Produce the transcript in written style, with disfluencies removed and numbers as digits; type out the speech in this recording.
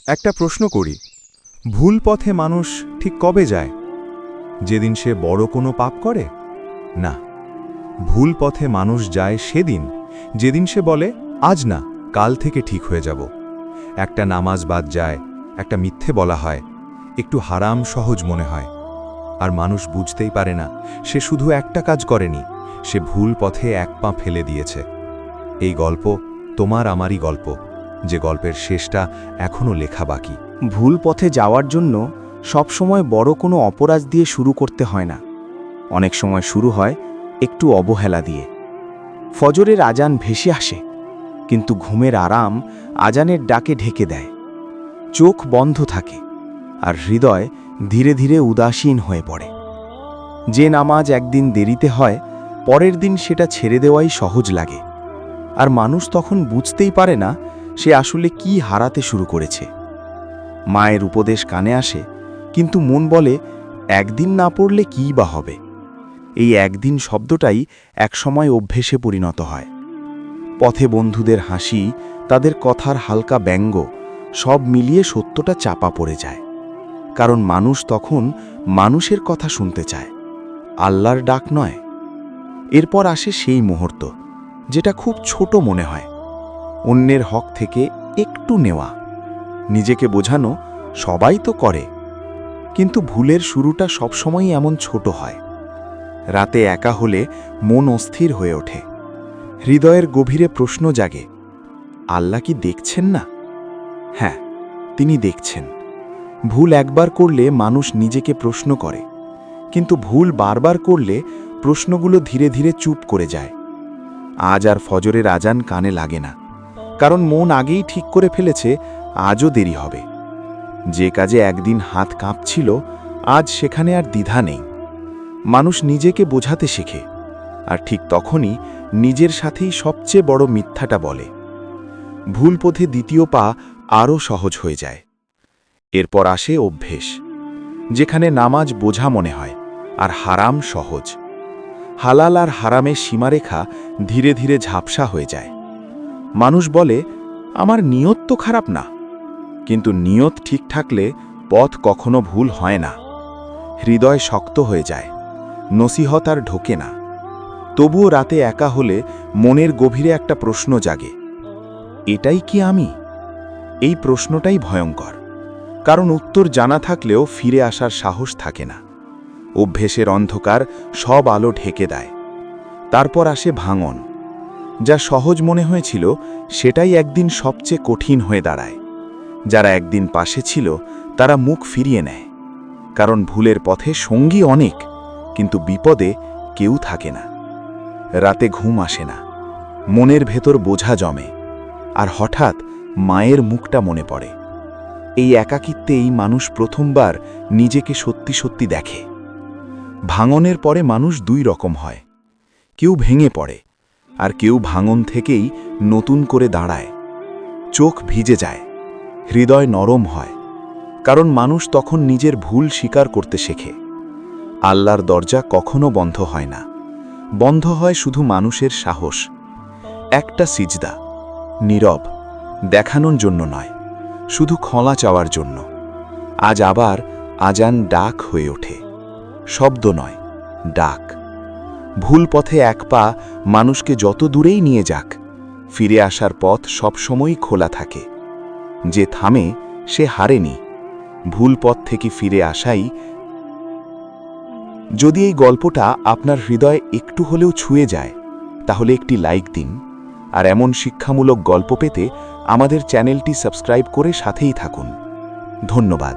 একটা প্রশ্ন করি, ভুল পথে মানুষ ঠিক কবে যায়? যেদিন সে বড় কোনো পাপ করে? না, ভুল পথে মানুষ যায় সেদিন যেদিন সে বলে আজ না, কাল থেকে ঠিক হয়ে যাব। একটা নামাজ বাদ যায়, একটা মিথ্যে বলা হয়, একটু হারাম সহজ মনে হয়। আর মানুষ বুঝতেই পারে না সে শুধু একটা কাজ করেনি, সে ভুল পথে এক পা ফেলে দিয়েছে। এই গল্প তোমার আমারই গল্প, যে গল্পের শেষটা এখনও লেখা বাকি। ভুল পথে যাওয়ার জন্য সবসময় বড় কোনো অপরাধ দিয়ে শুরু করতে হয় না। অনেক সময় শুরু হয় একটু অবহেলা দিয়ে। ফজরের আজান ভেসে আসে, কিন্তু ঘুমের আরাম আজানের ডাকে ঢেকে দেয়। চোখ বন্ধ থাকে আর হৃদয় ধীরে ধীরে উদাসীন হয়ে পড়ে। যে নামাজ একদিন দেরিতে হয়, পরের দিন সেটা ছেড়ে দেওয়াই সহজ লাগে। আর মানুষ তখন বুঝতেই পারে না সে আসলে কি হারাতে শুরু করেছে। মায়ের উপদেশ কানে আসে, কিন্তু মন বলে একদিন না পড়লে কী বা হবে। এই একদিন শব্দটাই একসময় অভ্যেসে পরিণত হয়। পথে বন্ধুদের হাসি, তাদের কথার হালকা ব্যঙ্গ, সব মিলিয়ে সত্যটা চাপা পড়ে যায়। কারণ মানুষ তখন মানুষের কথা শুনতে চায়, আল্লাহর ডাক নয়। এরপর আসে সেই মুহূর্ত যেটা খুব ছোট মনে হয়, অন্যের হক থেকে একটু নেওয়া। নিজেকে বোঝানো সবাই তো করে, কিন্তু ভুলের শুরুটা সবসময়ই এমন ছোট হয়। রাতে একা হলে মন অস্থির হয়ে ওঠে, হৃদয়ের গভীরে প্রশ্ন জাগে, আল্লাহ কি দেখছেন না? হ্যাঁ, তিনি দেখছেন। ভুল একবার করলে মানুষ নিজেকে প্রশ্ন করে, কিন্তু ভুল বারবার করলে প্রশ্নগুলো ধীরে ধীরে চুপ করে যায়। আজ আর ফজরের আজান কানে লাগে না, কারণ মন আগেই ঠিক করে ফেলেছে আজও দেরি হবে। যে কাজে একদিন হাত কাঁপছিল, আজ সেখানে আর দ্বিধা নেই। মানুষ নিজেকে বোঝাতে শেখে, আর ঠিক তখনই নিজের সাথেই সবচেয়ে বড় মিথ্যাটা বলে। ভুল পথে দ্বিতীয় পা আরও সহজ হয়ে যায়। এরপর আসে অভ্যেস, যেখানে নামাজ বোঝা মনে হয় আর হারাম সহজ। হালাল আর হারামের সীমারেখা ধীরে ধীরে ঝাপসা হয়ে যায়। মানুষ বলে, আমার নিয়ত তো খারাপ না। কিন্তু নিয়ত ঠিক থাকলে পথ কখনো ভুল হয় না। হৃদয় শক্ত হয়ে যায়, নসিহত আর ঢোকে না। তবুও রাতে একা হলে মনের গভীরে একটা প্রশ্ন জাগে, এটাই কি আমি? এই প্রশ্নটাই ভয়ঙ্কর, কারণ উত্তর জানা থাকলেও ফিরে আসার সাহস থাকে না। অভ্যেসের অন্ধকার সব আলো ঢেকে দেয়। তারপর আসে ভাঙন। যা সহজ মনে হয়েছিল সেটাই একদিন সবচেয়ে কঠিন হয়ে দাঁড়ায়। যারা একদিন পাশে ছিল তারা মুখ ফিরিয়ে নেয়, কারণ ভুলের পথে সঙ্গী অনেক, কিন্তু বিপদে কেউ থাকে না। রাতে ঘুম আসে না, মনের ভেতর বোঝা জমে, আর হঠাৎ মায়ের মুখটা মনে পড়ে। এই একাকিত্বেই মানুষ প্রথমবার নিজেকে সত্যি সত্যি দেখে। ভাঙনের পরে মানুষ দুই রকম হয়, কেউ ভেঙে পড়ে, আর কেউ ভাঙন থেকেই নতুন করে দাঁড়ায়। চোখ ভিজে যায়, হৃদয় নরম হয়, কারণ মানুষ তখন নিজের ভুল স্বীকার করতে শেখে। আল্লাহর দরজা কখনো বন্ধ হয় না, বন্ধ হয় শুধু মানুষের সাহস। একটা সিজদা, নীরব, দেখানোর জন্য নয়, শুধু ক্ষমা চাওয়ার জন্য। আজ আবার আজান ডাক হয়ে ওঠে, শব্দ নয়, ডাক। ভুল পথে এক পা মানুষকে যত দূরেই নিয়ে যাক, ফিরে আসার পথ সবসময়ই খোলা থাকে। যে থামে সে হারেনি, ভুল পথ থেকে ফিরে আসাই। যদি এই গল্পটা আপনার হৃদয়ে একটু হলেও ছুঁয়ে যায়, তাহলে একটি লাইক দিন। আর এমন শিক্ষামূলক গল্প পেতে আমাদের চ্যানেলটি সাবস্ক্রাইব করে সাথেই থাকুন। ধন্যবাদ।